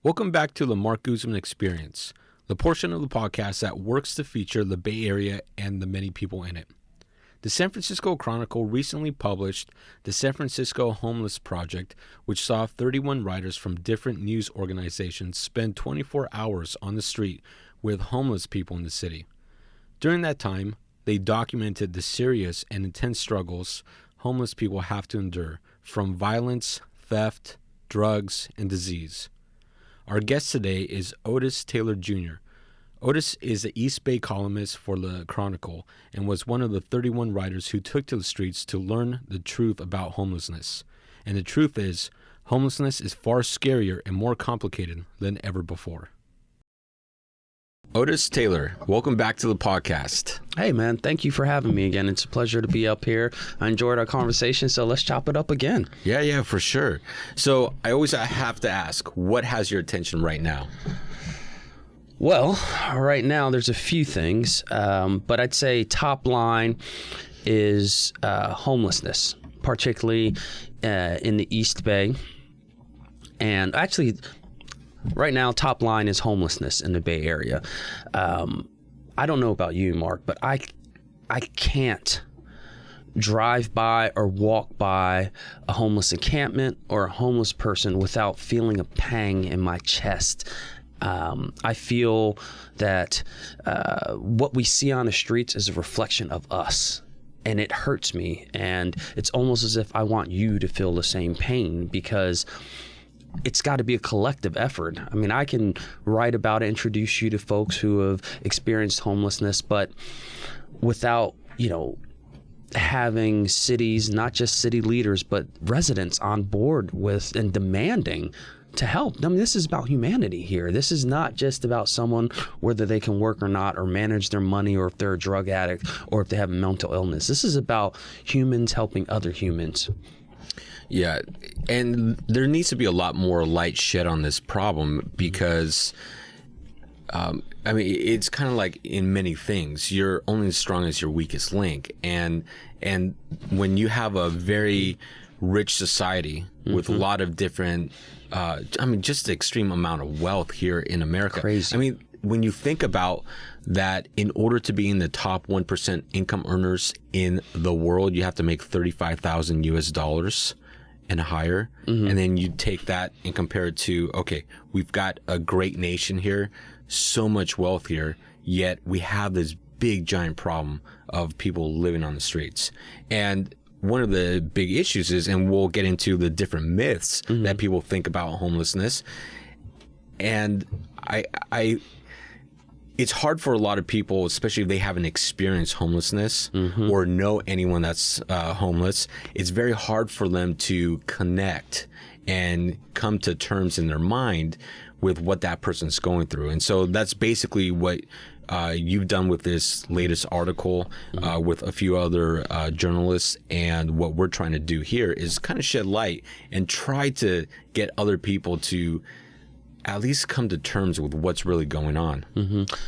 Welcome back to the Marc Guzman Experience, the portion of the podcast that works to feature the Bay Area and the many people in it. The San Francisco Chronicle recently published the San Francisco Homeless Project, which saw 31 writers from different news organizations spend 24 hours on the street with homeless people in the city. During that time, they documented the serious and intense struggles homeless people have to endure, from violence, theft, drugs, and disease. Our guest today is Otis Taylor Jr. Otis is the East Bay columnist for the Chronicle and was one of the 31 writers who took to the streets to learn the truth about homelessness. And the truth is, homelessness is far scarier and more complicated than ever before. Otis Taylor, welcome back to the podcast. Hey, man, thank you for having me again. It's a pleasure to be up here. I enjoyed our conversation, so let's chop it up again. Yeah, for sure. So I always have to ask, what has your attention right now? Well, right now there's a few things, but I'd say top line is homelessness, particularly in the East Bay. And actually, right now, top line is homelessness in the Bay Area. I don't know about you, Marc, but I can't drive by or walk by a homeless encampment or a homeless person without feeling a pang in my chest. I feel that what we see on the streets is a reflection of us, and it hurts me. And it's almost as if I want you to feel the same pain, because it's got to be a collective effort. I mean, I can write about it, introduce you to folks who have experienced homelessness, but without, having cities, not just city leaders, but residents on board with and demanding to help. I mean, this is about humanity here. This is not just about someone, whether they can work or not, or manage their money, or if they're a drug addict, or if they have a mental illness. This is about humans helping other humans. Yeah, and there needs to be a lot more light shed on this problem, because it's kind of like in many things, you're only as strong as your weakest link. And when you have a very rich society with a lot of different, just the extreme amount of wealth here in America. Crazy. I mean, when you think about that, in order to be in the top 1% income earners in the world, you have to make $35,000 US and higher. And then you take that and compare it to, okay, we've got a great nation here, so much wealth here, yet we have this big giant problem of people living on the streets. And one of the big issues is, and we'll get into the different myths that people think about homelessness. And it's hard for a lot of people, especially if they haven't experienced homelessness or know anyone that's homeless. It's very hard for them to connect and come to terms in their mind with what that person's going through. And so that's basically what you've done with this latest article with a few other journalists. And what we're trying to do here is kind of shed light and try to get other people to at least come to terms with what's really going on.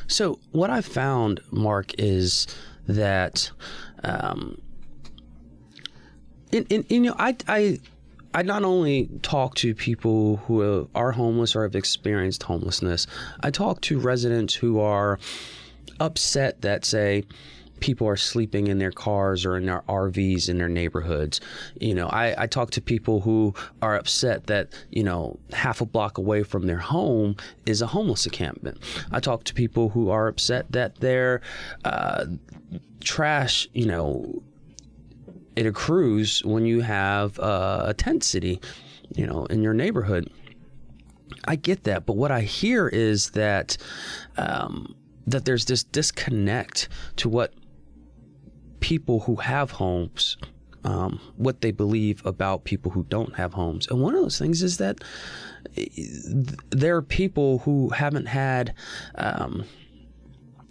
So what I've found, Marc, is that, I not only talk to people who are homeless or have experienced homelessness, I talk to residents who are upset that, say, people are sleeping in their cars or in their RVs in their neighborhoods. I talk to people who are upset that, half a block away from their home is a homeless encampment. I talk to people who are upset that their trash, it accrues when you have a tent city, in your neighborhood. I get that, but what I hear is that that there's this disconnect to what people who have homes, what they believe about people who don't have homes. And one of those things is that there are people who haven't had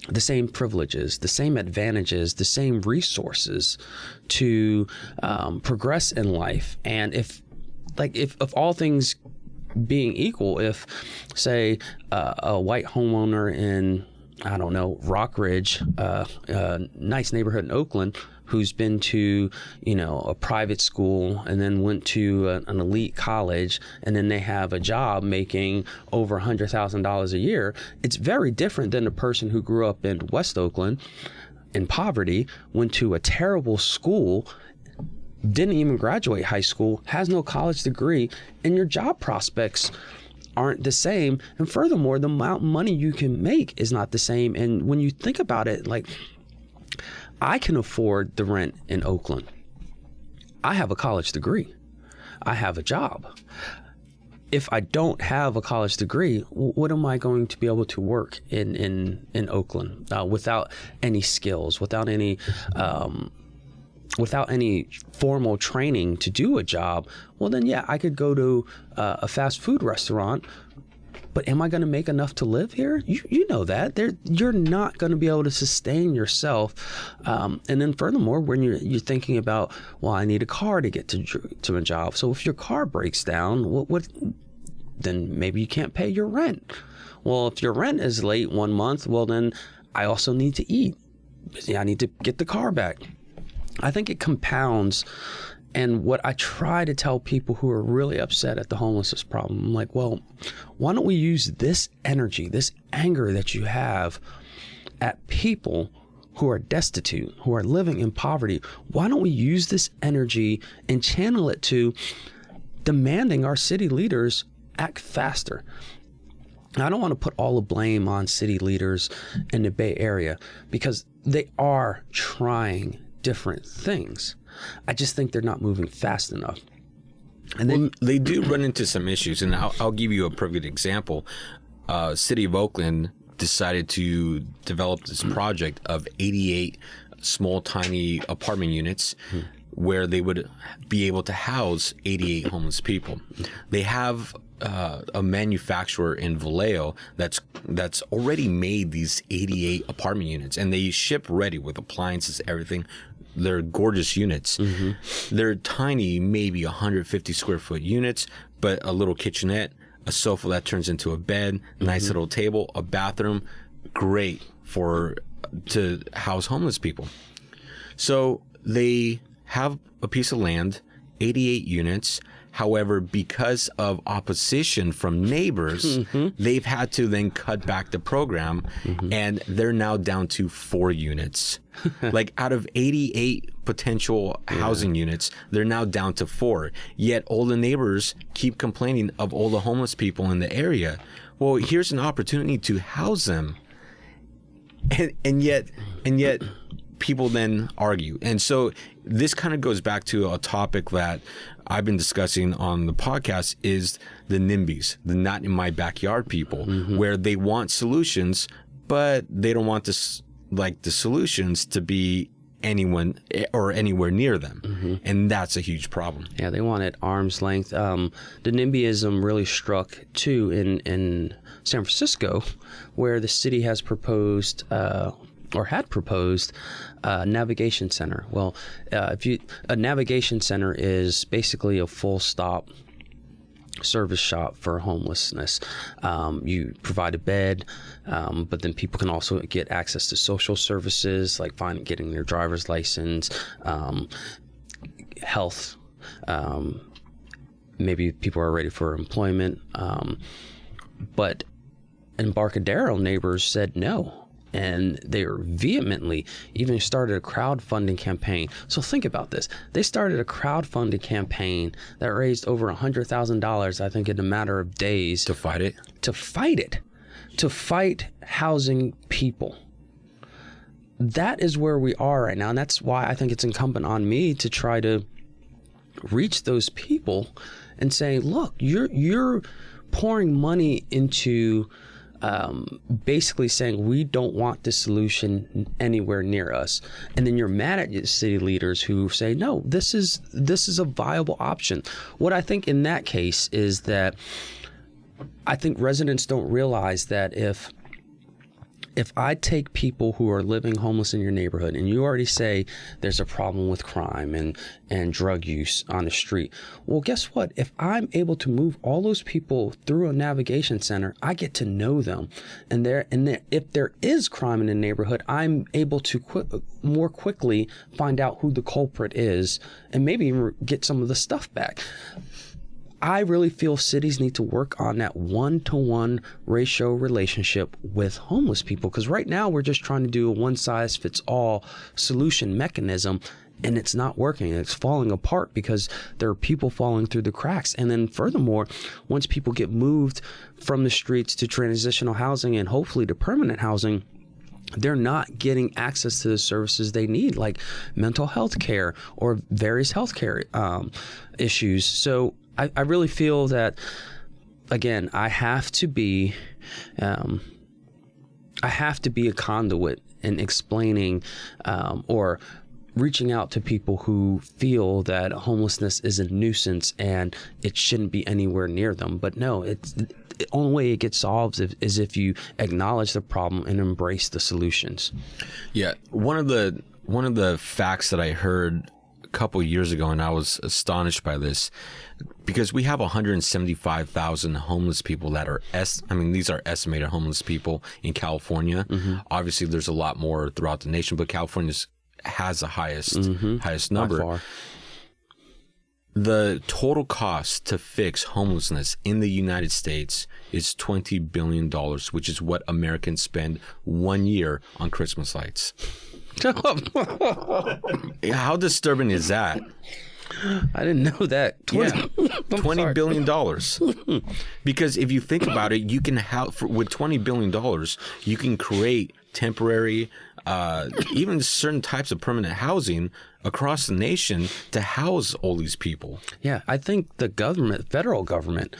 the same privileges, the same advantages, the same resources to progress in life. And if all things being equal, if, say, a white homeowner in, Rock Ridge, a nice neighborhood in Oakland, who's been to, a private school and then went to an elite college, and then they have a job making over $100,000 a year. It's very different than a person who grew up in West Oakland in poverty, went to a terrible school, didn't even graduate high school, has no college degree, and your job prospects aren't the same. And furthermore, the amount of money you can make is not the same. And when you think about it, like, I can afford the rent in Oakland. I have a college degree. I have a job. If I don't have a college degree, what am I going to be able to work in Oakland without any skills, without any formal training to do a job? Well, then, yeah, I could go to a fast food restaurant, but am I going to make enough to live here? You know that. You're not going to be able to sustain yourself. And then furthermore, when you're thinking about, well, I need a car to get to a job. So if your car breaks down, then maybe you can't pay your rent. Well, if your rent is late 1 month, well, then I also need to eat. I need to get the car back. I think it compounds. And what I try to tell people who are really upset at the homelessness problem, I'm like, well, why don't we use this energy, this anger that you have at people who are destitute, who are living in poverty? Why don't we use this energy and channel it to demanding our city leaders act faster? I don't want to put all the blame on city leaders in the Bay Area, because they are trying different things. I just think they're not moving fast enough. And then they do run into some issues, and I'll give you a perfect example. City of Oakland decided to develop this project of 88 small, tiny apartment units where they would be able to house 88 homeless people. They have a manufacturer in Vallejo that's already made these 88 apartment units, and they ship ready with appliances, everything. They're gorgeous units. Mm-hmm. They're tiny, maybe 150 square foot units, but a little kitchenette, a sofa that turns into a bed, nice little table, a bathroom, great to house homeless people. So they have a piece of land, 88 units. However, because of opposition from neighbors, they've had to then cut back the program, and they're now down to 4 units. Like, out of 88 potential housing units, they're now down to 4. Yet all the neighbors keep complaining of all the homeless people in the area. Well, here's an opportunity to house them. And yet people then argue. And so this kind of goes back to a topic that I've been discussing on the podcast, is the NIMBYs, the not in my backyard people, where they want solutions, but they don't want the solutions to be anyone or anywhere near them. And that's a huge problem. Yeah, they want it arm's length. The NIMBYism really struck too in San Francisco, where the city has proposed had proposed a navigation center. Well, a navigation center is basically a full stop service shop for homelessness. You provide a bed, but then people can also get access to social services, like getting their driver's license, health. Maybe people are ready for employment. But Embarcadero neighbors said no. And they vehemently even started a crowdfunding campaign. So think about this. They started a crowdfunding campaign that raised over $100,000, I think, in a matter of days. To fight it? To fight housing people. That is where we are right now. And that's why I think it's incumbent on me to try to reach those people and say, look, you're pouring money into basically saying we don't want this solution anywhere near us, and then you're mad at your city leaders who say no, this is a viable option. What I think in that case is that I think residents don't realize that if if I take people who are living homeless in your neighborhood, and you already say there's a problem with crime and drug use on the street, well, guess what? If I'm able to move all those people through a navigation center, I get to know them. And if there is crime in the neighborhood, I'm able to more quickly find out who the culprit is and maybe even get some of the stuff back. I really feel cities need to work on that one-to-one ratio relationship with homeless people, because right now we're just trying to do a one-size-fits-all solution mechanism, and it's not working. It's falling apart because there are people falling through the cracks. And then furthermore, once people get moved from the streets to transitional housing and hopefully to permanent housing, they're not getting access to the services they need, like mental health care or various health care issues. So I really feel that, again, I have to be a conduit in explaining or reaching out to people who feel that homelessness is a nuisance and it shouldn't be anywhere near them. But no, the only way it gets solved is if you acknowledge the problem and embrace the solutions. Yeah, one of the facts that I heard a couple years ago, and I was astonished by this, because we have 175,000 homeless people that are these are estimated homeless people in California. Mm-hmm. Obviously, there's a lot more throughout the nation, but California has the highest number. By far. The total cost to fix homelessness in the United States is $20 billion, which is what Americans spend 1 year on Christmas lights. How disturbing is that? I didn't know that. $20 billion. Because if you think about it, you can with $20 billion, you can create temporary, even certain types of permanent housing across the nation to house all these people. Yeah, I think the federal government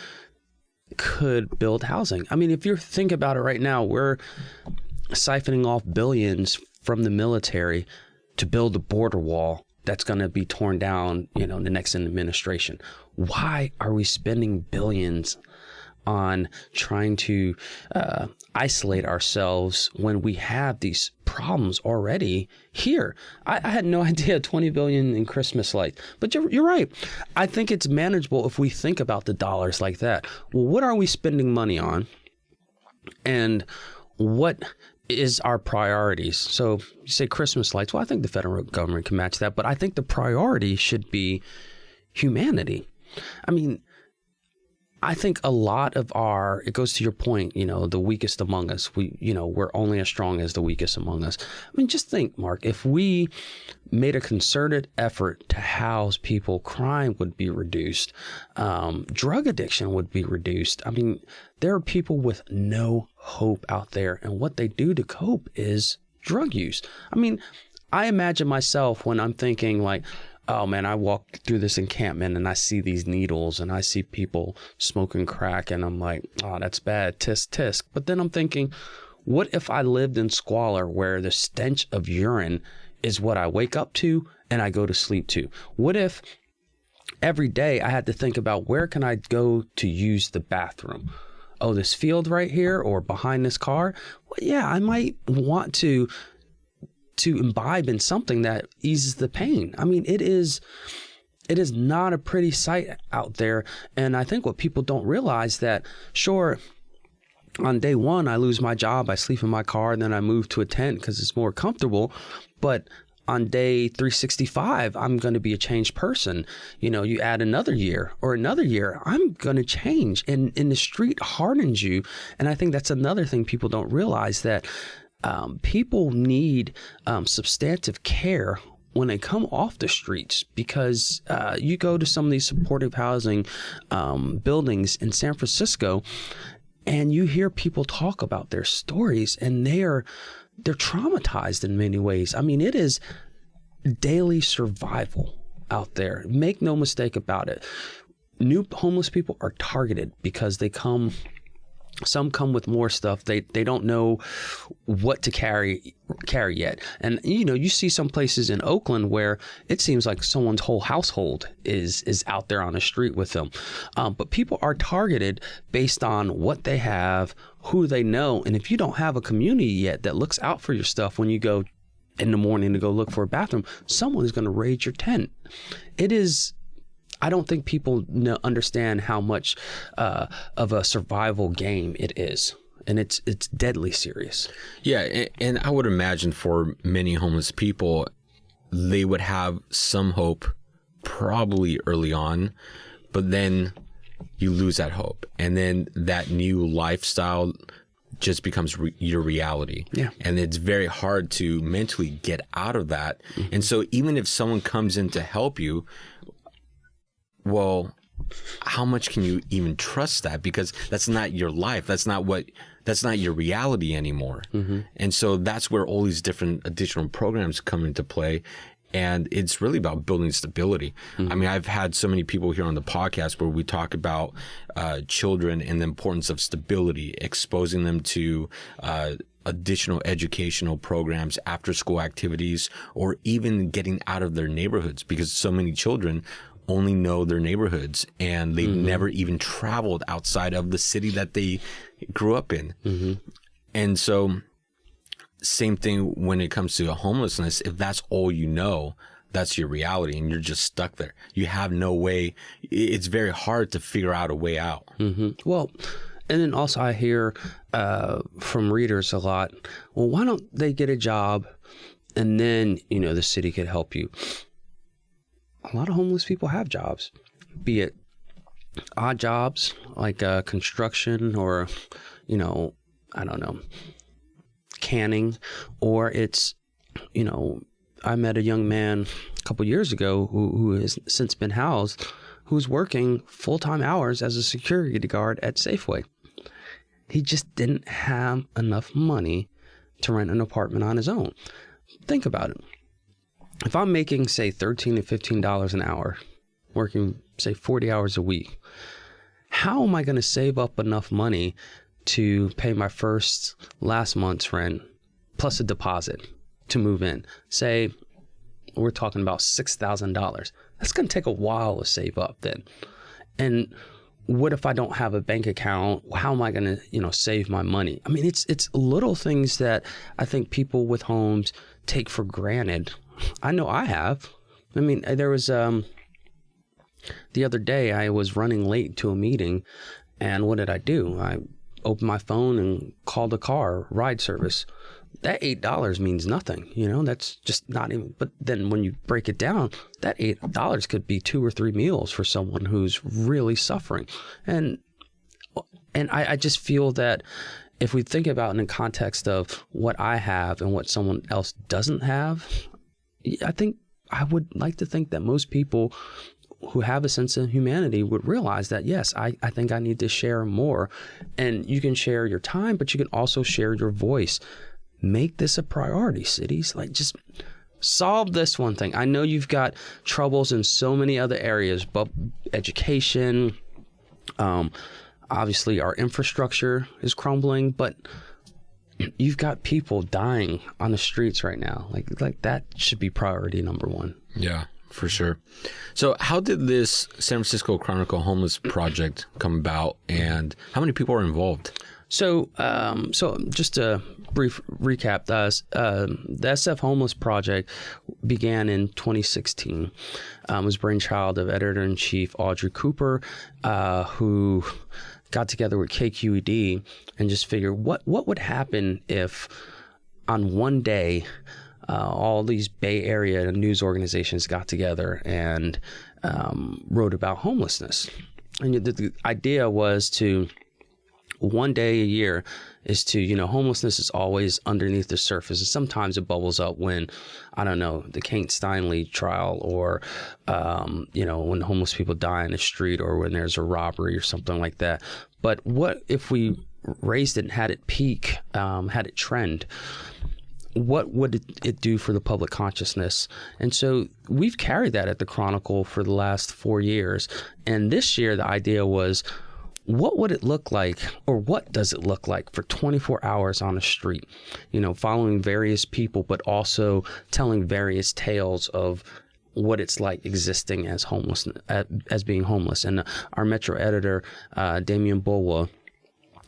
could build housing. I mean, if you think about it right now, we're siphoning off billions from the military to build a border wall that's going to be torn down, in the next administration. Why are we spending billions on trying to isolate ourselves when we have these problems already here? I had no idea $20 billion in Christmas lights, but you're right. I think it's manageable if we think about the dollars like that. Well, what are we spending money on? And what is our priorities? So you say Christmas lights. Well, I think the federal government can match that, but I think the priority should be humanity. I mean, I think a lot of it goes to your point, the weakest among us, we're only as strong as the weakest among us. I mean, just think, Marc, if we made a concerted effort to house people, crime would be reduced. Drug addiction would be reduced. I mean, there are people with no hope out there, and what they do to cope is drug use. I mean, I imagine myself when I'm thinking like, oh man, I walk through this encampment and I see these needles and I see people smoking crack and I'm like, oh, that's bad, tisk tisk. But then I'm thinking, what if I lived in squalor where the stench of urine is what I wake up to and I go to sleep to? What if every day I had to think about where can I go to use the bathroom? Oh, this field right here or behind this car? Well, yeah, I might want to imbibe in something that eases the pain. I mean, it is not a pretty sight out there. And I think what people don't realize that, sure, on day one, I lose my job, I sleep in my car, and then I move to a tent because it's more comfortable. But on day 365, I'm going to be a changed person. You add another year or another year, I'm going to change. And the street hardens you. And I think that's another thing people don't realize, that people need substantive care when they come off the streets, because you go to some of these supportive housing buildings in San Francisco and you hear people talk about their stories, and they're traumatized in many ways. I mean, it is daily survival out there. Make no mistake about it. New homeless people are targeted because they come Some come with more stuff. They don't know what to carry yet. And, you see some places in Oakland where it seems like someone's whole household is out there on the street with them. But people are targeted based on what they have, who they know. And if you don't have a community yet that looks out for your stuff when you go in the morning to go look for a bathroom, someone is going to raid your tent. I don't think people understand how much of a survival game it is. And it's deadly serious. Yeah. And I would imagine for many homeless people, they would have some hope probably early on, but then you lose that hope. And then that new lifestyle just becomes your reality. Yeah. And it's very hard to mentally get out of that. Mm-hmm. And so even if someone comes in to help you, well, how much can you even trust that? Because that's not your life. That's not your reality anymore. Mm-hmm. And so that's where all these different additional programs come into play. And it's really about building stability. Mm-hmm. I mean, I've had so many people here on the podcast where we talk about children and the importance of stability, exposing them to additional educational programs, after school activities, or even getting out of their neighborhoods, because so many children only know their neighborhoods and they've mm-hmm. never even traveled outside of the city that they grew up in. Mm-hmm. And so same thing when it comes to homelessness. If that's all you know, that's your reality and you're just stuck there. You have no way. It's very hard to figure out a way out. Mm-hmm. Well, and then also I hear from readers a lot, well, why don't they get a job and then, the city could help you? A lot of homeless people have jobs, be it odd jobs like construction or, I don't know, canning, or it's, I met a young man a couple years ago who has since been housed, who's working full-time hours as a security guard at Safeway. He just didn't have enough money to rent an apartment on his own. Think about it. If I'm making, say, $13 to $15 an hour, working, say, 40 hours a week, how am I going to save up enough money to pay my last month's rent plus a deposit to move in? Say, we're talking about $6,000. That's going to take a while to save up then. And what if I don't have a bank account? How am I going to, save my money? I mean, it's little things that I think people with homes take for granted. I know I have. I mean, there was the other day I was running late to a meeting, and what did I do? I opened my phone and called a car ride service. That $8 means nothing, that's just not even, but then when you break it down, that $8 could be 2 or 3 meals for someone who's really suffering. And I just feel that if we think about it in the context of what I have and what someone else doesn't have, I would like to think that most people who have a sense of humanity would realize that, yes, I think I need to share more. And you can share your time, but you can also share your voice. Make this a priority, cities. Like, just solve this one thing. I know you've got troubles in so many other areas, but education, obviously our infrastructure is crumbling, but you've got people dying on the streets right now. Like that should be priority number one. Yeah, for sure. So how did this San Francisco Chronicle Homeless Project come about, and how many people are involved? So just a brief recap, the SF Homeless Project began in 2016. Was brainchild of editor-in-chief Audrey Cooper, who got together with KQED and just figured what would happen if on one day all these Bay Area news organizations got together and wrote about homelessness. And the idea was to, one day a year is to, homelessness is always underneath the surface. And sometimes it bubbles up when, I don't know, the Kate Steinle trial, or, when homeless people die in the street, or when there's a robbery or something like that. But what if we raised it and had it peak, had it trend? What would it do for the public consciousness? And so we've carried that at the Chronicle for the last 4 years. And this year, the idea was, what would it look like, or what does it look like for 24 hours on a street, following various people, but also telling various tales of what it's like existing as homeless, as being homeless. And our Metro editor, Damian Bulwa,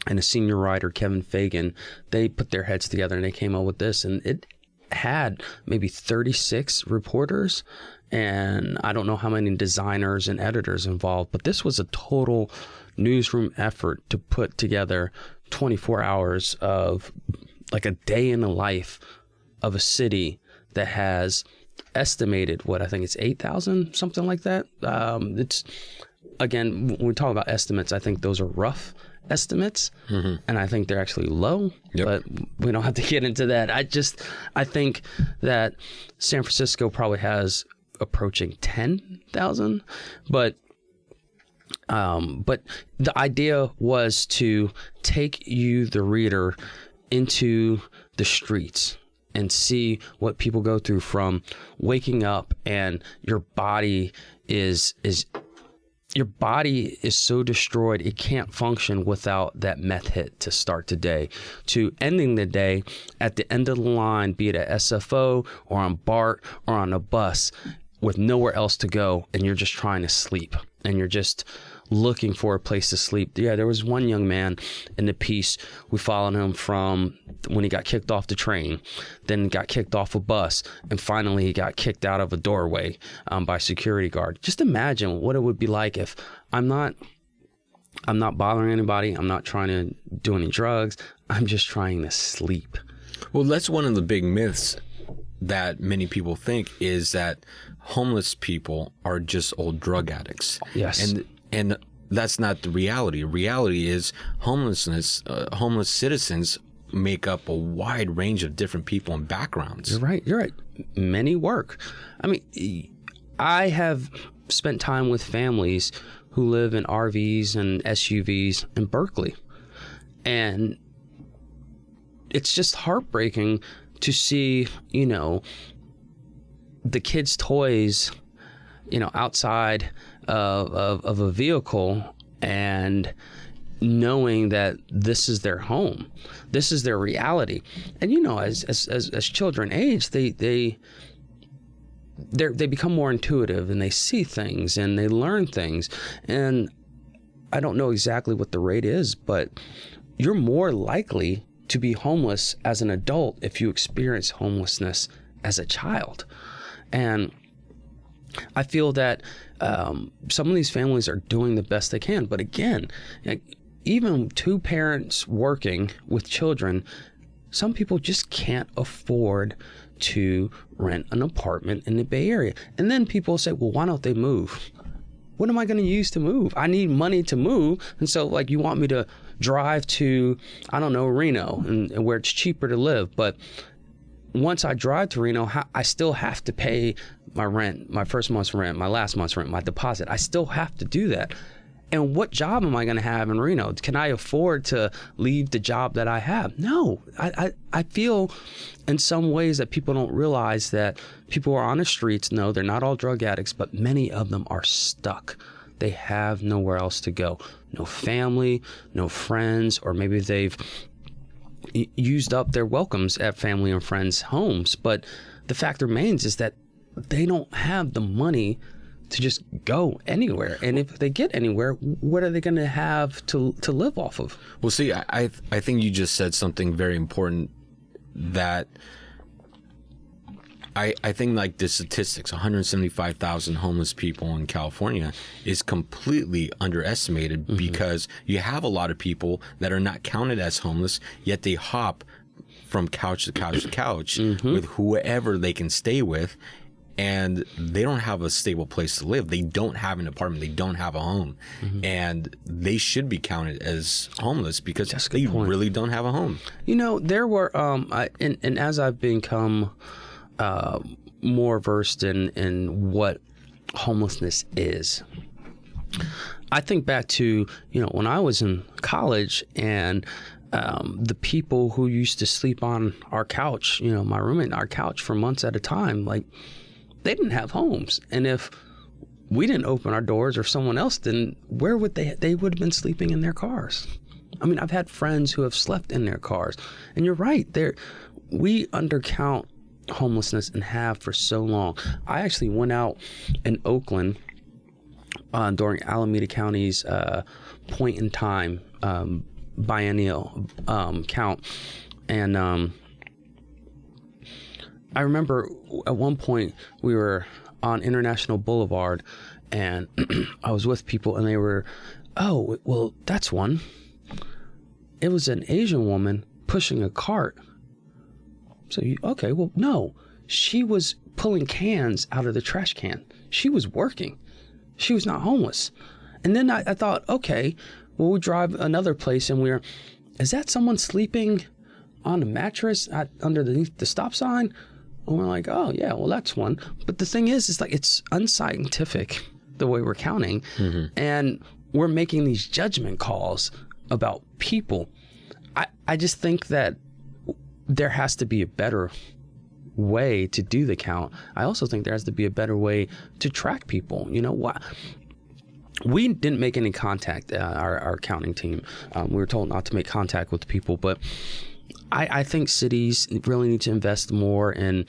and a senior writer, Kevin Fagan, they put their heads together and they came up with this. And it had maybe 36 reporters, and I don't know how many designers and editors involved, but this was a total newsroom effort to put together 24 hours of like a day in the life of a city that has estimated, what I think it's 8,000, something like that. It's, again, when we talk about estimates, I think those are rough estimates, and I think they're actually low, but we don't have to get into that. I think that San Francisco probably has approaching 10,000, but the idea was to take you, the reader, into the streets and see what people go through, from waking up and your body is so destroyed it can't function without that meth hit to start the day, to ending the day at the end of the line, be it at SFO or on BART or on a bus with nowhere else to go, and you're just trying to sleep and you're just looking for a place to sleep. Yeah, there was one young man in the piece. We followed him from when he got kicked off the train, then got kicked off a bus, and finally he got kicked out of a doorway by a security guard. Just imagine what it would be like if I'm not bothering anybody. I'm not trying to do any drugs. I'm just trying to sleep. Well, that's one of the big myths that many people think, is that homeless people are just old drug addicts. Yes. And that's not the reality. Reality is homeless citizens make up a wide range of different people and backgrounds. You're right. Many work. I mean, I have spent time with families who live in RVs and SUVs in Berkeley. And it's just heartbreaking to see, the kids' toys, outside of a vehicle, and knowing that this is their home, this is their reality. And as children age, they become more intuitive, and they see things and they learn things. And I don't know exactly what the rate is, but you're more likely to be homeless as an adult if you experience homelessness as a child. And I feel that some of these families are doing the best they can. But again, even two parents working with children, some people just can't afford to rent an apartment in the Bay Area. And then people say, well, why don't they move? What am I going to use to move? I need money to move. And so, you want me to drive to, I don't know, Reno, and where it's cheaper to live. But once I drive to Reno, I still have to pay my rent, my first month's rent, my last month's rent, my deposit. I still have to do that. And what job am I going to have in Reno? Can I afford to leave the job that I have? No. I feel in some ways that people don't realize that people who are on the streets, no, they're not all drug addicts, but many of them are stuck. They have nowhere else to go. No family, no friends, or maybe they've used up their welcomes at family and friends' homes. But the fact remains is that they don't have the money to just go anywhere. And if they get anywhere, what are they going to have to live off of? Well, see, I think you just said something very important, that I think the statistics, 175,000 homeless people in California, is completely underestimated, because you have a lot of people that are not counted as homeless, yet they hop from couch to couch to couch with whoever they can stay with, and they don't have a stable place to live. They don't have an apartment. They don't have a home. And they should be counted as homeless because they really don't have a home. There were, and as I've become more versed in what homelessness is, I think back to, when I was in college, and the people who used to sleep on our couch, my roommate and our couch for months at a time, they didn't have homes. And if we didn't open our doors or someone else didn't, where would they would have been sleeping in their cars. I mean, I've had friends who have slept in their cars. And you're right, we undercount homelessness and have for so long. I actually went out in Oakland during Alameda County's point in time biennial count. And I remember at one point we were on International Boulevard and I was with people and they were, oh, well, that's one. It was an Asian woman pushing a cart. So, okay, well, no. She was pulling cans out of the trash can. She was working. She was not homeless. And then I thought, okay, well, we drive another place and is that someone sleeping on a mattress underneath the stop sign? And we're like, oh, yeah, well, that's one. But the thing is, it's unscientific the way we're counting. Mm-hmm. And we're making these judgment calls about people. I just think that there has to be a better way to do the count. I also think there has to be a better way to track people. You know what? We didn't make any contact, our counting team. We were told not to make contact with people, but I think cities really need to invest more in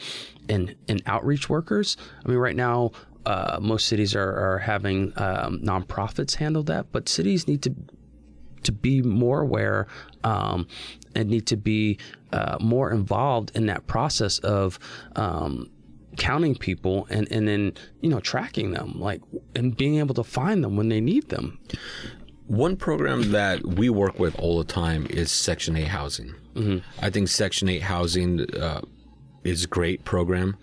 outreach workers. I mean, right now, most cities are having nonprofits handle that, but cities need to be more aware and need to be more involved in that process of counting people and then, tracking them, and being able to find them when they need them. One program that we work with all the time is Section 8 housing. Mm-hmm. I think Section 8 housing is a great program.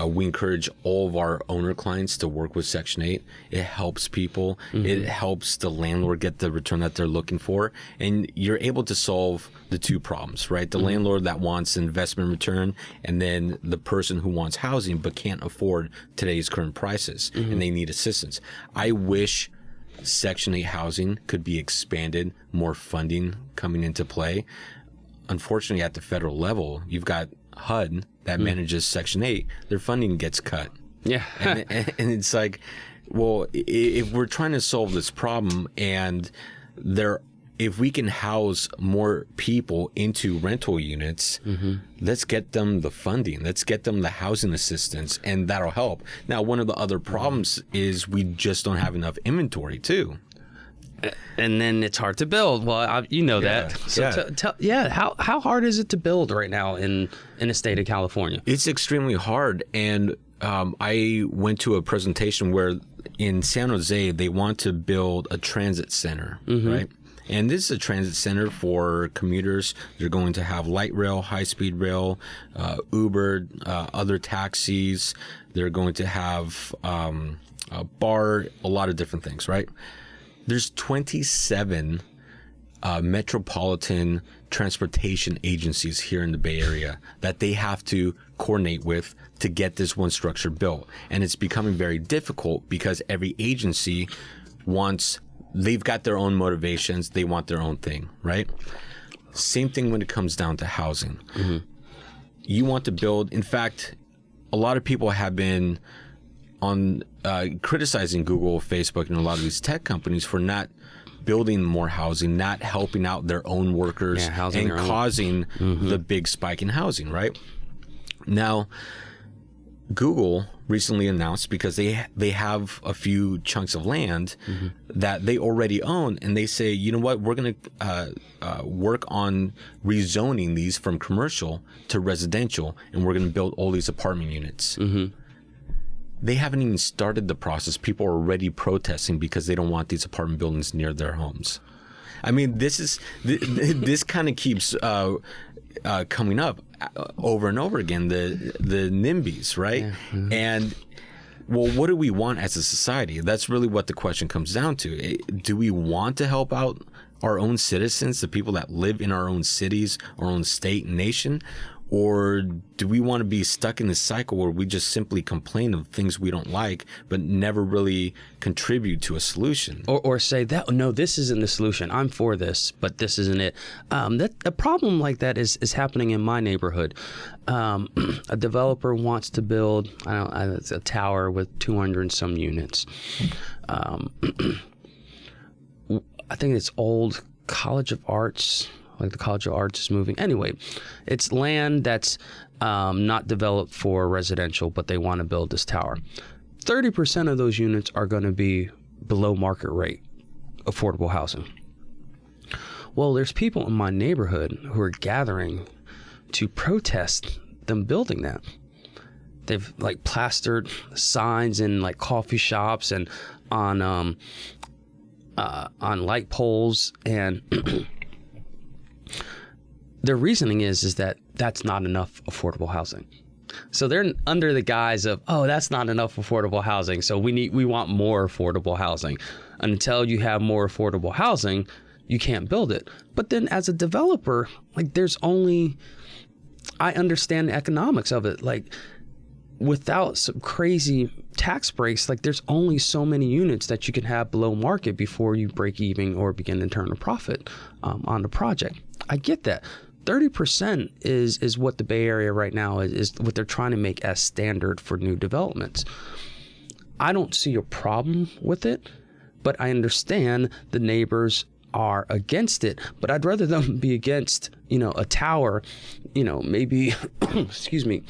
We encourage all of our owner clients to work with Section 8. It helps people. Mm-hmm. It helps the landlord get the return that they're looking for. And you're able to solve the two problems, right? The mm-hmm. landlord that wants investment return, and then the person who wants housing but can't afford today's current prices, mm-hmm. and they need assistance. I wish Section 8 housing could be expanded, more funding coming into play. Unfortunately, at the federal level, you've got HUD that manages Section 8, their funding gets cut. Yeah. and it's like, well, if we're trying to solve this problem and if we can house more people into rental units, mm-hmm. let's get them the funding, let's get them the housing assistance, and that'll help. Now, one of the other problems is we just don't have enough inventory too. And then it's hard to build. Well, that. So how hard is it to build right now in the state of California? It's extremely hard. And I went to a presentation where in San Jose, they want to build a transit center, mm-hmm. right? And this is a transit center for commuters. They're going to have light rail, high-speed rail, Uber, other taxis. They're going to have a bar, a lot of different things, right? There's 27 metropolitan transportation agencies here in the Bay Area that they have to coordinate with to get this one structure built. And it's becoming very difficult because every agency they've got their own motivations. They want their own thing, right? Same thing when it comes down to housing. Mm-hmm. You want to build, in fact, a lot of people have been criticizing Google, Facebook, and a lot of these tech companies for not building more housing, not helping out their own workers, and causing mm-hmm. the big spike in housing, right? Now, Google recently announced, because they have a few chunks of land mm-hmm. that they already own, and they say, you know what, we're going to work on rezoning these from commercial to residential, and we're going to build all these apartment units. Mm-hmm. They haven't even started the process. People are already protesting because they don't want these apartment buildings near their homes. I mean, this kind of keeps coming up over and over again. The NIMBYs, right? Yeah. Mm-hmm. And well, what do we want as a society? That's really what the question comes down to. Do we want to help out our own citizens, the people that live in our own cities, our own state and nation? Or do we want to be stuck in this cycle where we just simply complain of things we don't like, but never really contribute to a solution? Or say that, no, this isn't the solution. I'm for this, but this isn't it. A problem like that is happening in my neighborhood. A developer wants to build it's a tower with 200 and some units. I think it's old College of Arts. Like the College of Arts is moving. Anyway, it's land that's not developed for residential, but they want to build this tower. 30% of those units are going to be below market rate affordable housing. Well, there's people in my neighborhood who are gathering to protest them building that. They've like plastered signs in like coffee shops and on light poles, and their reasoning is that that's not enough affordable housing. So they're under the guise of, oh, that's not enough affordable housing, so we want more affordable housing. Until you have more affordable housing, you can't build it. But then as a developer, like I understand the economics of it. Like without some crazy tax breaks, like there's only so many units that you can have below market before you break even or begin to turn a profit on the project. I get that. 30% is what the Bay Area right now is what they're trying to make as standard for new developments. I don't see a problem with it, but I understand the neighbors are against it. But I'd rather them be against, a tower, maybe, excuse me,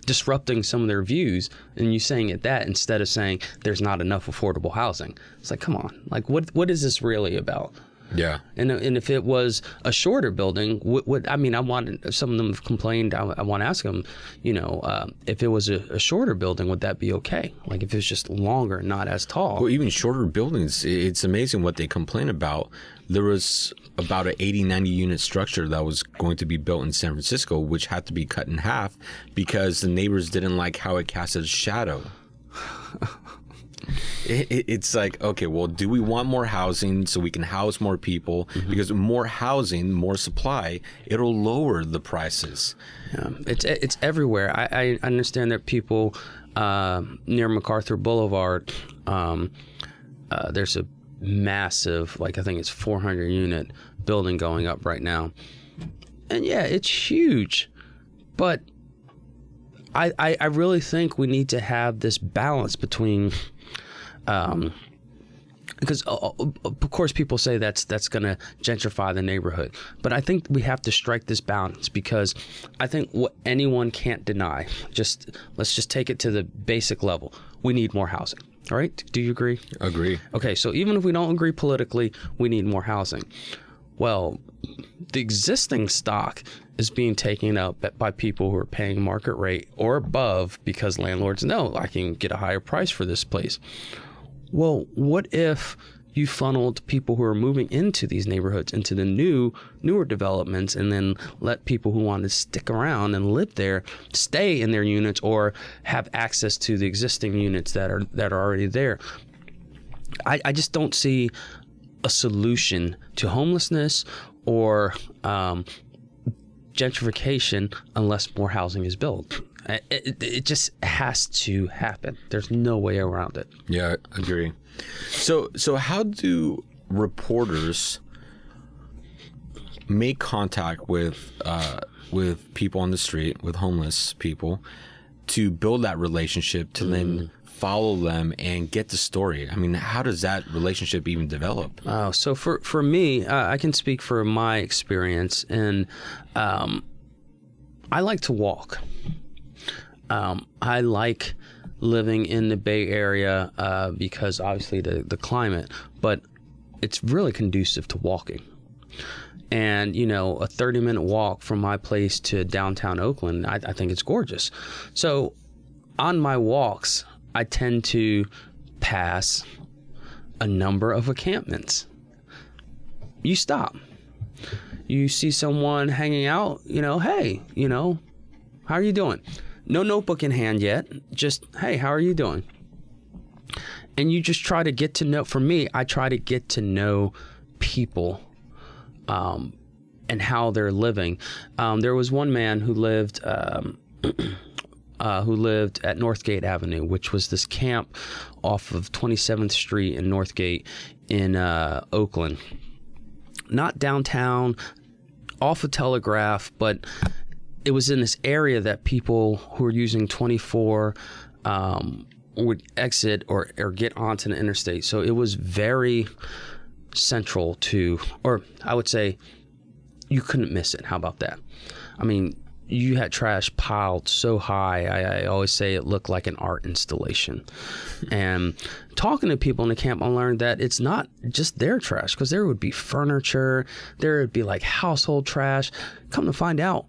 disrupting some of their views, and you saying it that instead of saying there's not enough affordable housing. It's like, come on, like what is this really about? Yeah. And if it was a shorter building, I wanted, some of them have complained, I want to ask them, if it was a shorter building, would that be okay? Like if it's just longer, not as tall? Well, even shorter buildings, it's amazing what they complain about. There was about an 80, 90 unit structure that was going to be built in San Francisco, which had to be cut in half because the neighbors didn't like how it casted a shadow. It's like, okay, well, do we want more housing so we can house more people? Mm-hmm. Because more housing, more supply, it'll lower the prices. Yeah, it's everywhere. I understand that people near MacArthur Boulevard, there's a massive, I think it's 400 unit building going up right now. And yeah, it's huge. But I really think we need to have this balance between... because of course people say that's going to gentrify the neighborhood, but I think we have to strike this balance, because I think what anyone can't deny, let's just take it to the basic level. We need more housing. All right. Do you agree? Agree. Okay. So even if we don't agree politically, we need more housing. Well, the existing stock is being taken up by people who are paying market rate or above because landlords know I can get a higher price for this place. Well, what if you funneled people who are moving into these neighborhoods into the newer developments, and then let people who want to stick around and live there stay in their units or have access to the existing units that are already there? I just don't see a solution to homelessness or gentrification unless more housing is built. It just has to happen. There's no way around it. Yeah, I agree. So how do reporters make contact with people on the street, with homeless people, to build that relationship, to then follow them and get the story? I mean, how does that relationship even develop? So for me, I can speak for my experience, and I like to walk. I like living in the Bay Area because obviously the climate, but it's really conducive to walking. And, a 30-minute walk from my place to downtown Oakland, I think it's gorgeous. So on my walks, I tend to pass a number of encampments. You stop. You see someone hanging out, hey, how are you doing? No notebook in hand yet. Just, hey, how are you doing? And you just try to get to know, for me, I try to get to know people and how they're living. There was one man who lived at Northgate Avenue, which was this camp off of 27th Street in Northgate in Oakland. Not downtown, off of Telegraph, but it was in this area that people who were using 24 would exit or get onto the interstate. So it was very central to, or I would say you couldn't miss it. How about that? I mean, you had trash piled so high. I always say it looked like an art installation. And talking to people in the camp, I learned that it's not just their trash, because there would be furniture, there would be like household trash. Come to find out,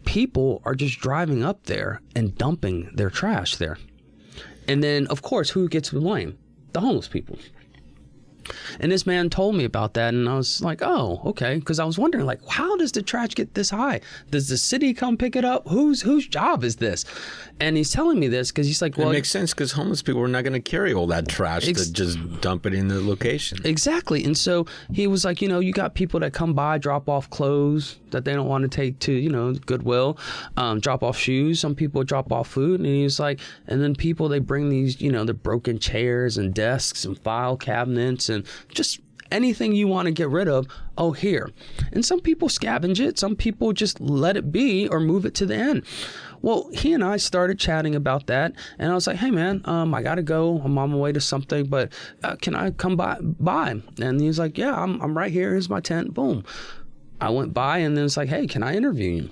people are just driving up there and dumping their trash there. And then, of course, who gets the blame? The homeless people. And this man told me about that, and I was like, oh, okay. Because I was wondering, like, how does the trash get this high? Does the city come pick it up? Whose job is this? And he's telling me this because he's like, well, it makes sense, because homeless people are not going to carry all that trash to just dump it in the location. Exactly. And so he was like, you got people that come by, drop off clothes that they don't want to take to, Goodwill, drop off shoes. Some people drop off food. And he was like, and then people, they bring these, the broken chairs and desks and file cabinets and just anything you want to get rid of. Oh, here. And some people scavenge it. Some people just let it be or move it to the end. Well, he and I started chatting about that, and I was like, hey, man, I got to go. I'm on my way to something, but can I come by? And he was like, yeah, I'm right here. Here's my tent. Boom. I went by, and then it's like, hey, can I interview you?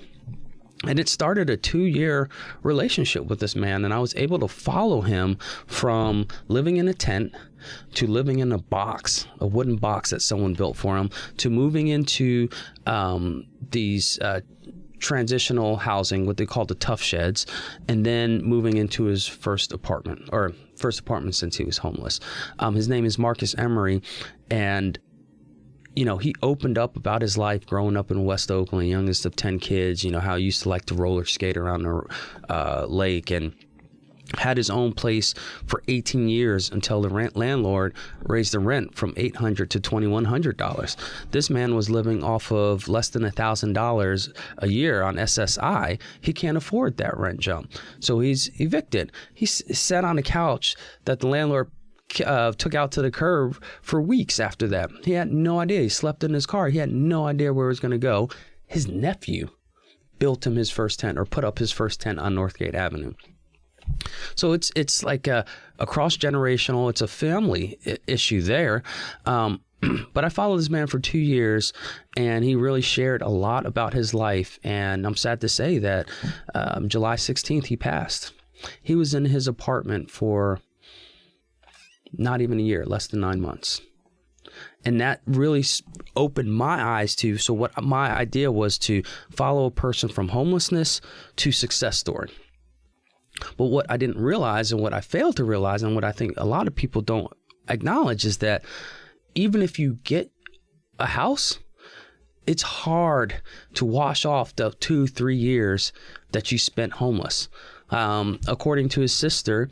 And it started a 2-year relationship with this man, and I was able to follow him from living in a tent to living in a box, a wooden box that someone built for him, to moving into these transitional housing, what they call the tough sheds, and then moving into his first apartment since he was homeless. His name is Marc Emory, and he opened up about his life growing up in West Oakland, youngest of 10 kids, how he used to like to roller skate around the lake, and had his own place for 18 years until the landlord raised the rent from $800 to $2,100. This man was living off of less than $1,000 a year on SSI. He can't afford that rent jump. So he's evicted. He sat on a couch that the landlord took out to the curb for weeks after that. He had no idea. He slept in his car. He had no idea where he was going to go. His nephew built him his first tent, or put up his first tent on Northgate Avenue. So it's like a cross-generational, it's a family issue there. But I followed this man for 2 years, and he really shared a lot about his life. And I'm sad to say that July 16th, he passed. He was in his apartment for not even a year, less than 9 months. And that really opened my eyes to, so what my idea was to follow a person from homelessness to success story. But what I didn't realize, and what I failed to realize, and what I think a lot of people don't acknowledge, is that even if you get a house, it's hard to wash off the 2-3 years that you spent homeless. According to his sister,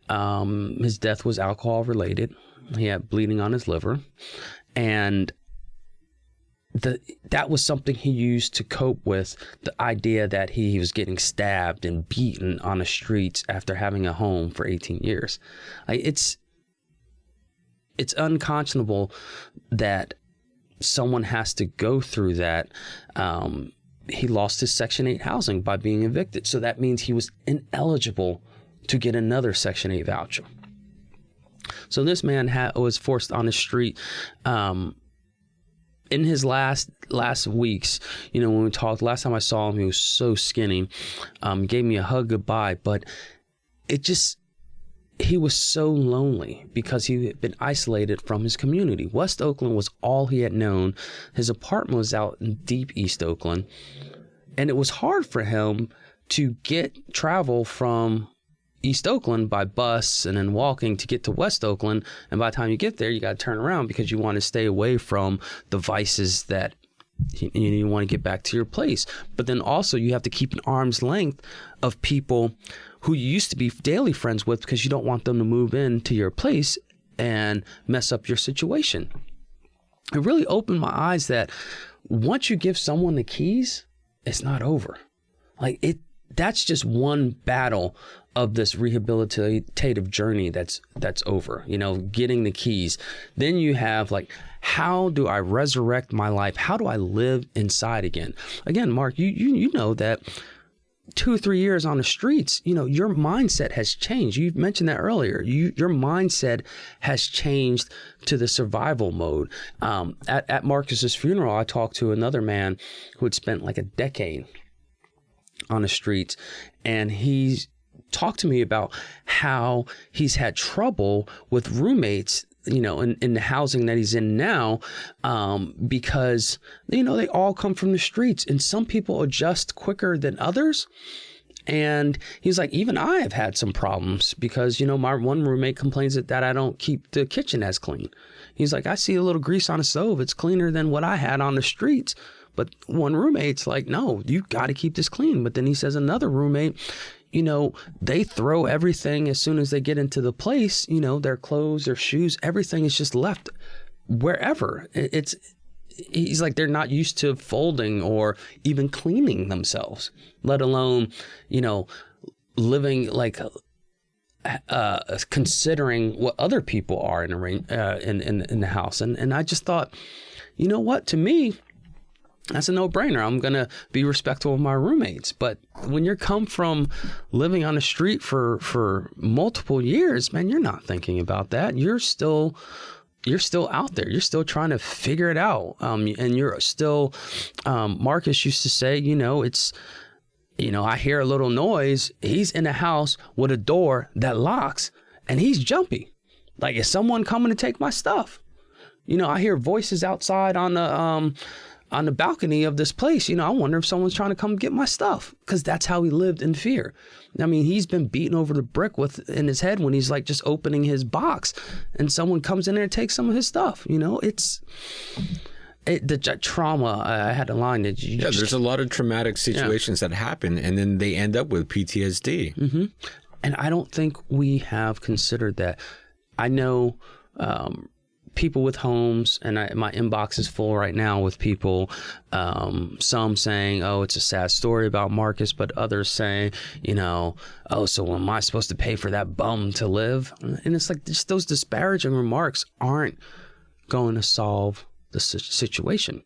his death was alcohol related. He had bleeding on his liver, and that was something he used to cope with the idea that he was getting stabbed and beaten on the streets after having a home for 18 years. It's unconscionable that someone has to go through that. He lost his Section 8 housing by being evicted. So that means he was ineligible to get another Section 8 voucher. So this man was forced on the street. In his last weeks, when we talked, last time I saw him, he was so skinny. Gave me a hug goodbye, but he was so lonely because he had been isolated from his community. West Oakland was all he had known. His apartment was out in deep East Oakland, and it was hard for him to travel from East Oakland by bus and then walking to get to West Oakland. And by the time you get there, you got to turn around because you want to stay away from the vices that you want to get back to your place. But then also you have to keep an arm's length of people who you used to be daily friends with, because you don't want them to move into your place and mess up your situation. It really opened my eyes that once you give someone the keys, it's not over. That's just one battle of this rehabilitative journey that's over, getting the keys. Then you have how do I resurrect my life? How do I live inside again? Again, Marc, you know that 2 or 3 years on the streets, your mindset has changed. You mentioned that earlier. Your mindset has changed to the survival mode. At Marcus's funeral, I talked to another man who had spent a decade on the streets, and he's talked to me about how he's had trouble with roommates, in the housing that he's in now, because, they all come from the streets, and some people adjust quicker than others. And he's like, even I have had some problems because, my one roommate complains that I don't keep the kitchen as clean. He's like, I see a little grease on the stove. It's cleaner than what I had on the streets. But one roommate's like, no, you got to keep this clean. But then he says another roommate, they throw everything as soon as they get into the place, their clothes, their shoes, everything is just left wherever. He's like, they're not used to folding or even cleaning themselves, let alone, living considering what other people are in the house. And I just thought, what, to me, that's a no-brainer. I'm going to be respectful of my roommates. But when you come from living on the street for multiple years, man, you're not thinking about that. You're still out there. You're still trying to figure it out. And you're still, Marcus used to say, it's, I hear a little noise. He's in a house with a door that locks and he's jumpy. Like, is someone coming to take my stuff? I hear voices outside on the balcony of this place. I wonder if someone's trying to come get my stuff, because that's how he lived in fear. I mean, he's been beaten over the brick in his head when he's just opening his box and someone comes in there and takes some of his stuff. The trauma. I had a line that there's a lot of traumatic situations that happen, and then they end up with PTSD. Mm-hmm. And I don't think we have considered that. I know, people with homes, and my inbox is full right now with people, some saying, oh, it's a sad story about Marcus, but others saying, oh, so am I supposed to pay for that bum to live? And it's just those disparaging remarks aren't going to solve the situation.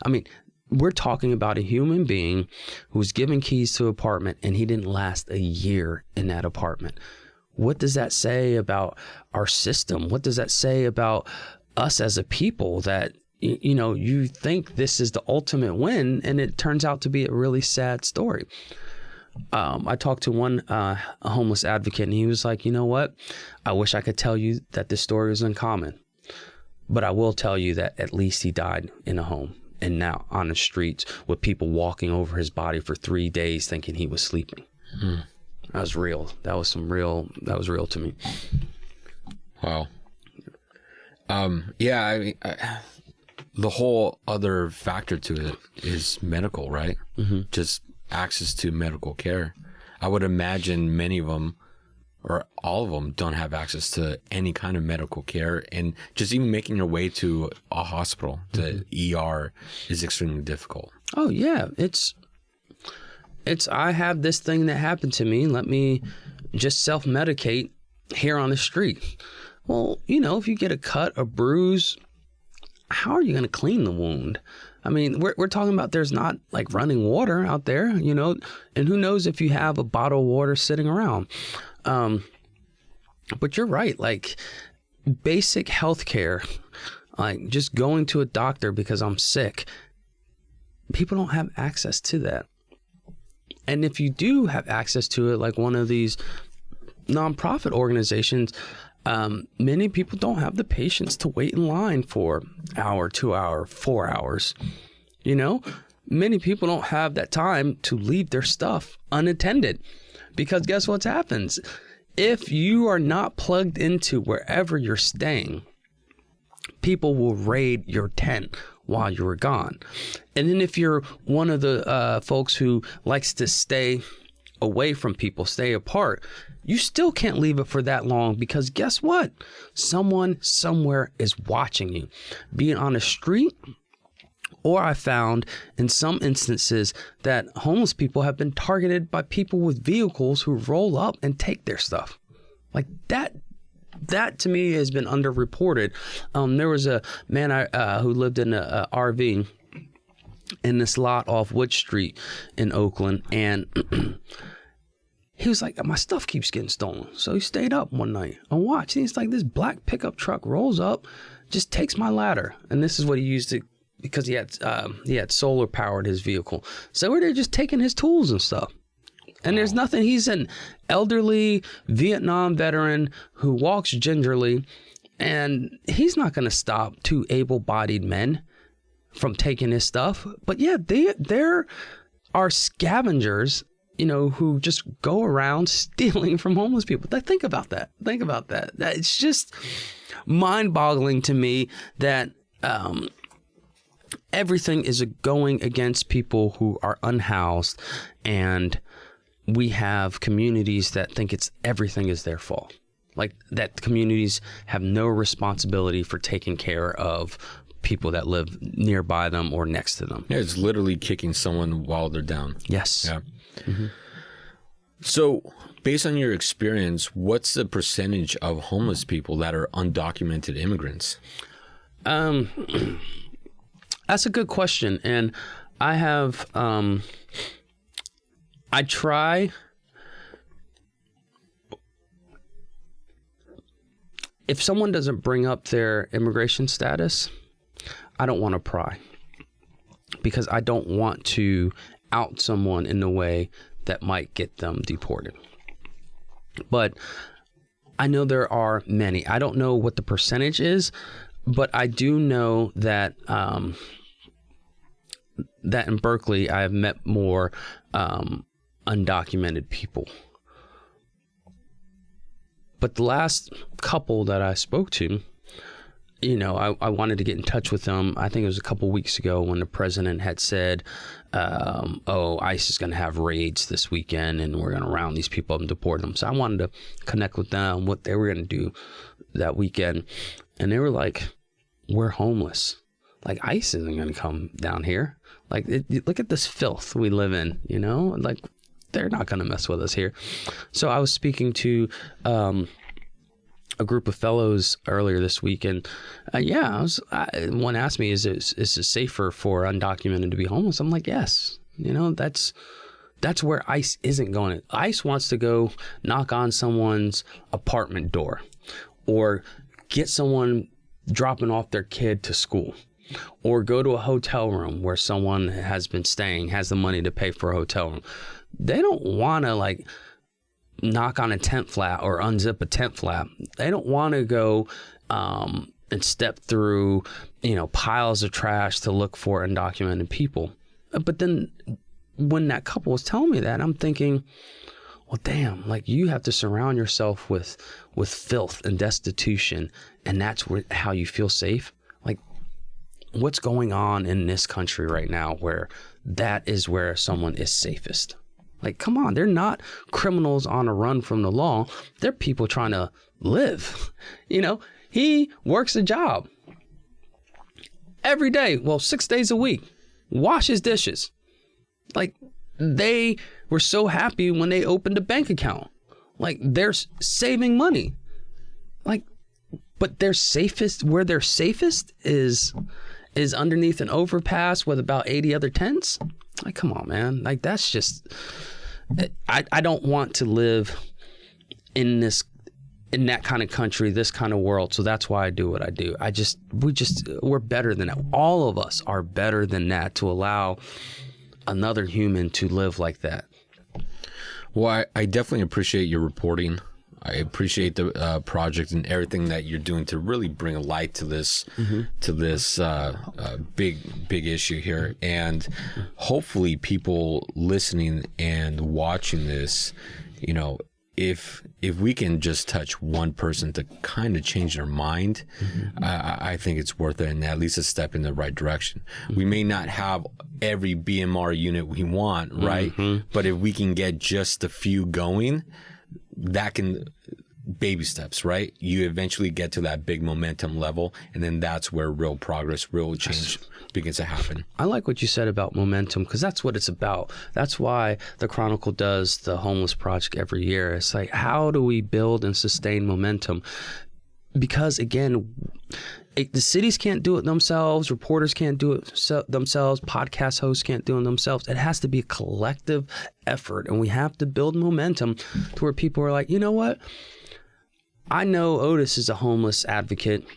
I mean, we're talking about a human being who's given keys to an apartment and he didn't last a year in that apartment. What does that say about our system? What does that say about us as a people, that, you think this is the ultimate win and it turns out to be a really sad story? I talked to one a homeless advocate, and he was like, what? I wish I could tell you that this story was uncommon, but I will tell you that at least he died in a home and now on the streets with people walking over his body for 3 days thinking he was sleeping. That was real. That was real to me. Wow. Yeah, I mean, the whole other factor to it is medical, right? Mm-hmm. Just access to medical care. I would imagine many of them, or all of them, don't have access to any kind of medical care. And just even making your way to a hospital, to ER, is extremely difficult. Oh, yeah. It's I have this thing that happened to me. Let me just self-medicate here on the street. Well, if you get a cut, a bruise, how are you going to clean the wound? I mean, we're talking about there's not running water out there, and who knows if you have a bottle of water sitting around. But you're right, basic health care, just going to a doctor because I'm sick, people don't have access to that. And if you do have access to it, like one of these nonprofit organizations, many people don't have the patience to wait in line for an hour, 2 hours, 4 hours. Many people don't have that time to leave their stuff unattended, because guess what happens? If you are not plugged into wherever you're staying, people will raid your tent while you were gone. And then if you're one of the folks who likes to stay away from people, stay apart. You still can't leave it for that long, because guess what? Someone somewhere is watching you. Be it on the street, or I found in some instances that homeless people have been targeted by people with vehicles who roll up and take their stuff. Like that to me has been underreported. There was a man who lived in a RV in this lot off Wood Street in Oakland, and he was like, my stuff keeps getting stolen. So he stayed up one night and watched. And he's like, this black pickup truck rolls up, just takes my ladder. And this is what he used to, because he had solar powered his vehicle. So they're just taking his tools and stuff. And there's nothing. He's an elderly Vietnam veteran who walks gingerly, and he's not going to stop two able-bodied men from taking his stuff. But yeah, there are scavengers, who just go around stealing from homeless people. Think about that. It's just mind-boggling to me that everything is going against people who are unhoused, and we have communities that think everything is their fault. Like that communities have no responsibility for taking care of people that live nearby them or next to them. Yeah, it's literally kicking someone while they're down. Yes. Yeah. Mm-hmm. So, based on your experience, what's the percentage of homeless people that are undocumented immigrants? That's a good question. And I have, I try, if someone doesn't bring up their immigration status, I don't want to pry, because I don't want to out someone in a way that might get them deported. But I know there are many. I don't know what the percentage is, but I do know that that in Berkeley I have met more undocumented people. But the last couple that I spoke to, I wanted to get in touch with them. I think it was a couple weeks ago when the president had said, ICE is going to have raids this weekend and we're going to round these people up and deport them. So I wanted to connect with them, what they were going to do that weekend. And they were like, we're homeless. Like, ICE isn't going to come down here. Like, look at this filth we live in, like they're not going to mess with us here. So I was speaking to a group of fellows earlier this week, and one asked me, is it safer for undocumented to be homeless? I'm like, yes. That's where ICE isn't going. ICE wants to go knock on someone's apartment door, or get someone dropping off their kid to school, or go to a hotel room where someone has been staying, has the money to pay for a hotel room. They don't want to knock on a tent flap or unzip a tent flap. They don't want to go and step through, piles of trash to look for undocumented people. But then when that couple was telling me that, I'm thinking, well, damn, you have to surround yourself with filth and destitution, and that's how you feel safe. What's going on in this country right now where that is where someone is safest? Come on, they're not criminals on a run from the law. They're people trying to live. He works a job every day, 6 days a week, washes dishes. They were so happy when they opened a bank account. They're saving money. But they're safest, where they're safest is underneath an overpass with about 80 other tents. Come on, man. That's just, I don't want to live in that kind of country, this kind of world. So that's why I do what I do. We're better than that. All of us are better than that, to allow another human to live like that. Well, I definitely appreciate your reporting. I appreciate the project and everything that you're doing to really bring a light to this, big issue here. And hopefully people listening and watching this, if we can just touch one person to kind of change their mind, I think it's worth it, and at least a step in the right direction. We may not have every BMR unit we want, right? But if we can get just a few going, that can baby steps, right? You eventually get to that big momentum level, and then that's where real progress, real change begins to happen. I like what you said about momentum, because that's what it's about. That's why the Chronicle does the Homeless Project every year. It's like, how do we build and sustain momentum? Because again, the cities can't do it themselves, reporters can't do it themselves, podcast hosts can't do it themselves. It has to be a collective effort, and we have to build momentum to where people are like, you know what? I know Otis is a homeless advocate,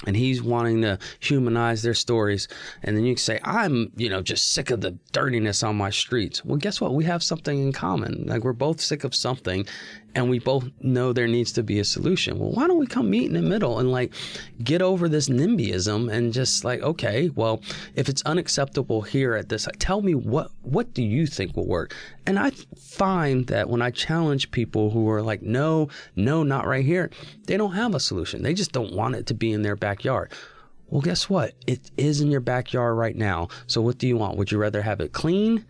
and he's wanting to humanize their stories. And then you can say, I'm, just sick of the dirtiness on my streets. Well, guess what? We have something in common. Like, we're both sick of something, and we both know there needs to be a solution. Well, why don't we come meet in the middle and get over this NIMBYism and just okay, well, if it's unacceptable here at this, tell me what do you think will work? And I find that when I challenge people who are like, no, not right here, they don't have a solution. They just don't want it to be in their backyard. Well, guess what? It is in your backyard right now. So what do you want? Would you rather have it clean,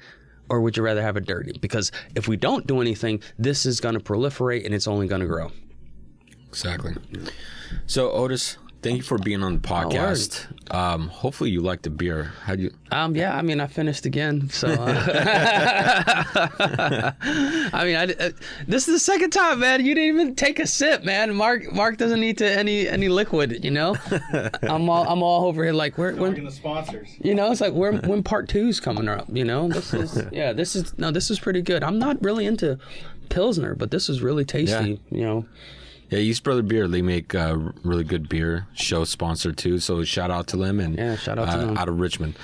or would you rather have it dirty? Because if we don't do anything, this is going to proliferate, and it's only going to grow. Exactly. So, Otis, thank you for being on the podcast. Hopefully you like the beer. How do you? Yeah, I finished again. So, this is the second time, man. You didn't even take a sip, man. Marc doesn't need any liquid. I'm all over here like when the sponsors. It's like when part 2's coming up. This is pretty good. I'm not really into Pilsner, but this is really tasty. Yeah. Yeah, East Brother Beer, they make really good beer, show sponsor too. So shout out to them, and shout out to them. Out of Richmond.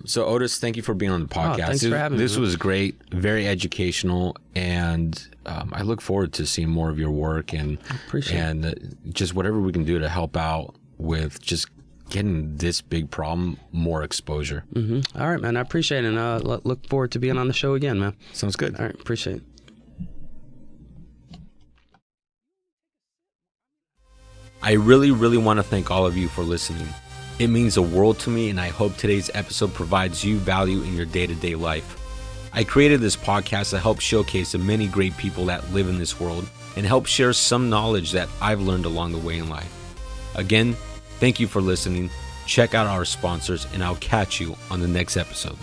So Otis, thank you for being on the podcast. Thanks for having me. This was great, very educational, and I look forward to seeing more of your work and just whatever we can do to help out with just getting this big problem more exposure. All right, man. I appreciate it, and look forward to being on the show again, man. Sounds good. All right, appreciate it. I really, really want to thank all of you for listening. It means the world to me, and I hope today's episode provides you value in your day-to-day life. I created this podcast to help showcase the many great people that live in this world and help share some knowledge that I've learned along the way in life. Again, thank you for listening. Check out our sponsors, and I'll catch you on the next episode.